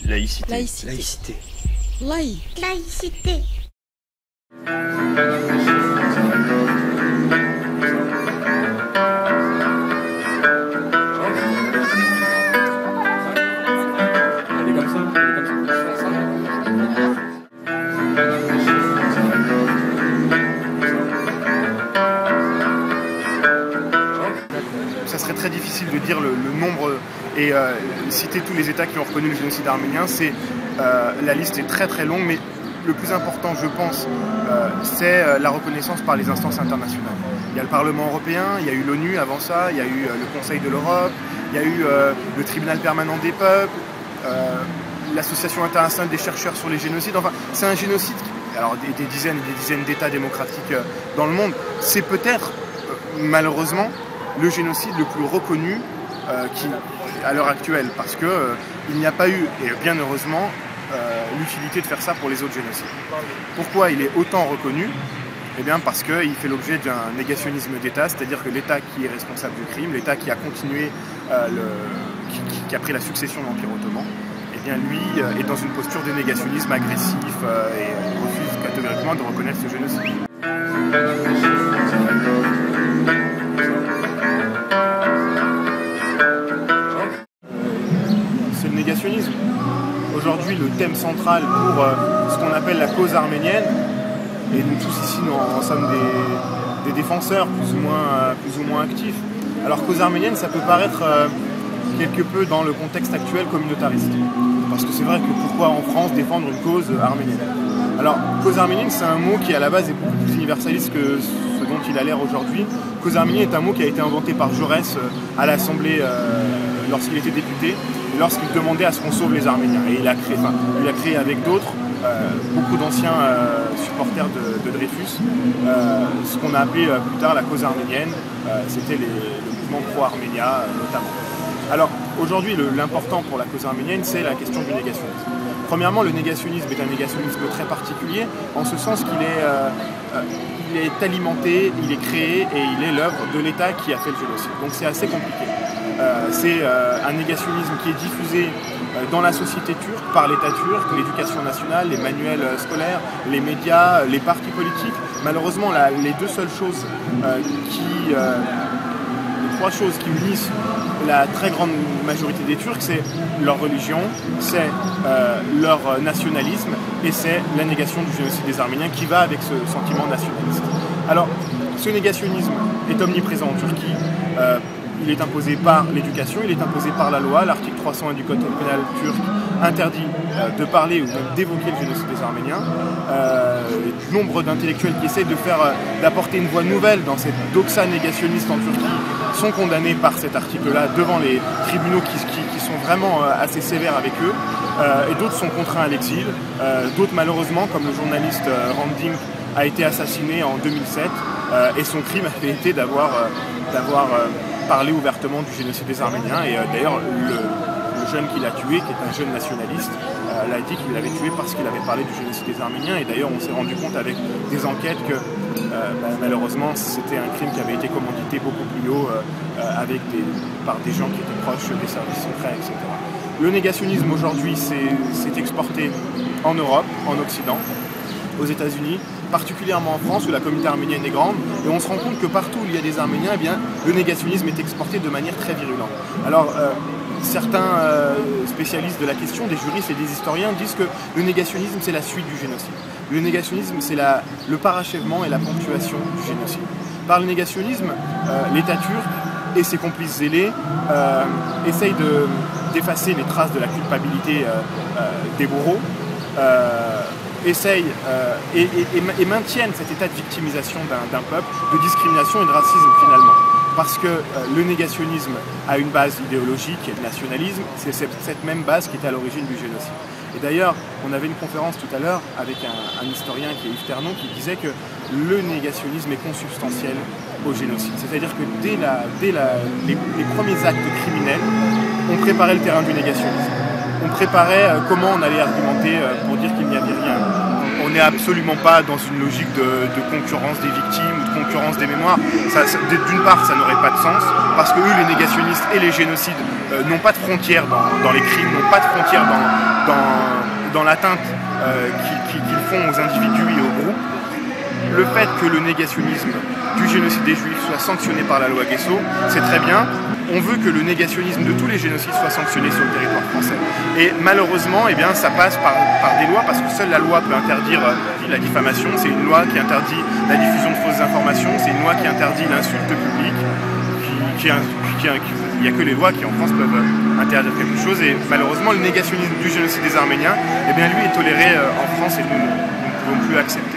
Laïcité. Laïcité. Laïcité. Laïque. Laïcité. Elle est comme ça, elle est comme ça. Ça serait très difficile de dire le nombre et citer tous les États qui ont reconnu le génocide arménien. La liste est très très longue, mais le plus important, je pense, c'est la reconnaissance par les instances internationales. Il y a le Parlement européen, il y a eu l'ONU avant ça, il y a eu le Conseil de l'Europe, il y a eu le Tribunal permanent des peuples, l'Association internationale des chercheurs sur les génocides. Enfin, c'est un génocide, alors des dizaines et des dizaines d'États démocratiques dans le monde. C'est peut-être, malheureusement, le génocide le plus reconnu à l'heure actuelle, parce que il n'y a pas eu, et bien heureusement, l'utilité de faire ça pour les autres génocides. Pourquoi il est autant reconnu? Eh bien parce qu'il fait l'objet d'un négationnisme d'État, c'est-à-dire que l'État qui est responsable du crime, l'État qui a continué, qui a pris la succession de l'Empire ottoman, eh bien lui est dans une posture de négationnisme agressif et refuse catégoriquement de reconnaître ce génocide. C'est le négationnisme. Aujourd'hui, le thème central pour ce qu'on appelle la cause arménienne, et nous tous ici, nous en sommes des défenseurs plus ou moins actifs. Alors, cause arménienne, ça peut paraître quelque peu dans le contexte actuel communautariste. Parce que c'est vrai que pourquoi en France défendre une cause arménienne? Alors, cause arménienne, c'est un mot qui à la base est beaucoup plus universaliste que ce dont il a l'air aujourd'hui. Cause arménienne est un mot qui a été inventé par Jaurès à l'Assemblée lorsqu'il était député, et lorsqu'il demandait à ce qu'on sauve les Arméniens. Et il a créé avec d'autres, beaucoup d'anciens supporters de Dreyfus, ce qu'on a appelé plus tard la cause arménienne. C'était le mouvement pro-Arménia notamment. Alors aujourd'hui, l'important pour la cause arménienne, c'est la question du négationnisme. Premièrement, le négationnisme est un négationnisme très particulier, en ce sens qu'il est alimenté, il est créé et il est l'œuvre de l'État qui a fait le génocide. Donc c'est assez compliqué. C'est un négationnisme qui est diffusé dans la société turque, par l'État turc, l'éducation nationale, les manuels scolaires, les médias, les partis politiques. Malheureusement, les deux seules choses les trois choses qui unissent la très grande majorité des Turcs, c'est leur religion, c'est leur nationalisme et c'est la négation du génocide des Arméniens qui va avec ce sentiment nationaliste. Alors, ce négationnisme est omniprésent en Turquie. Il est imposé par l'éducation, il est imposé par la loi. L'article 301 du Code pénal turc interdit de parler ou même d'évoquer le génocide des Arméniens. Nombre d'intellectuels qui essayent d'apporter une voix nouvelle dans cette doxa négationniste en Turquie sont condamnés par cet article-là devant les tribunaux qui sont vraiment assez sévères avec eux. Et d'autres sont contraints à l'exil. D'autres, malheureusement, comme le journaliste Randink, a été assassiné en 2007 et son crime avait été d'avoir parlé ouvertement du génocide des Arméniens. Et d'ailleurs, le jeune qui l'a tué, qui est un jeune nationaliste, l'a dit qu'il l'avait tué parce qu'il avait parlé du génocide des Arméniens. Et d'ailleurs, on s'est rendu compte avec des enquêtes que malheureusement, c'était un crime qui avait été commandité beaucoup plus haut par des gens qui étaient proches des services secrets, etc. Le négationnisme aujourd'hui s'est exporté en Europe, en Occident, aux États-Unis, particulièrement en France où la communauté arménienne est grande, et on se rend compte que partout où il y a des Arméniens, eh bien, le négationnisme est exporté de manière très virulente. Alors, certains spécialistes de la question, des juristes et des historiens, disent que le négationnisme c'est la suite du génocide. Le négationnisme c'est le parachèvement et la ponctuation du génocide. Par le négationnisme, l'État turc et ses complices zélés essayent d'effacer les traces de la culpabilité des bourreaux, essayent et maintiennent cet état de victimisation d'un peuple, de discrimination et de racisme finalement. Parce que le négationnisme a une base idéologique et de nationalisme, c'est cette même base qui est à l'origine du génocide. Et d'ailleurs, on avait une conférence tout à l'heure avec un historien qui est Yves Ternon qui disait que le négationnisme est consubstantiel au génocide. C'est-à-dire que dès les premiers actes criminels, on préparait le terrain du négationnisme. On préparait comment on allait argumenter pour dire qu'il n'y avait rien. On n'est absolument pas dans une logique de concurrence des victimes ou de concurrence des mémoires. D'une part, ça n'aurait pas de sens, parce que eux, les négationnistes et les génocides, n'ont pas de frontières dans les crimes, n'ont pas de frontières dans l'atteinte qu'ils font aux individus et aux groupes. Le fait que le négationnisme du génocide des Juifs soit sanctionné par la loi Guesso, c'est très bien. On veut que le négationnisme de tous les génocides soit sanctionné sur le territoire français. Et malheureusement, eh bien, ça passe par des lois, parce que seule la loi peut interdire la diffamation. C'est une loi qui interdit la diffusion de fausses informations, c'est une loi qui interdit l'insulte publique. Il n'y a que les lois qui en France peuvent interdire quelque chose. Et malheureusement, le négationnisme du génocide des Arméniens, eh bien, lui est toléré en France et nous ne pouvons plus accepter.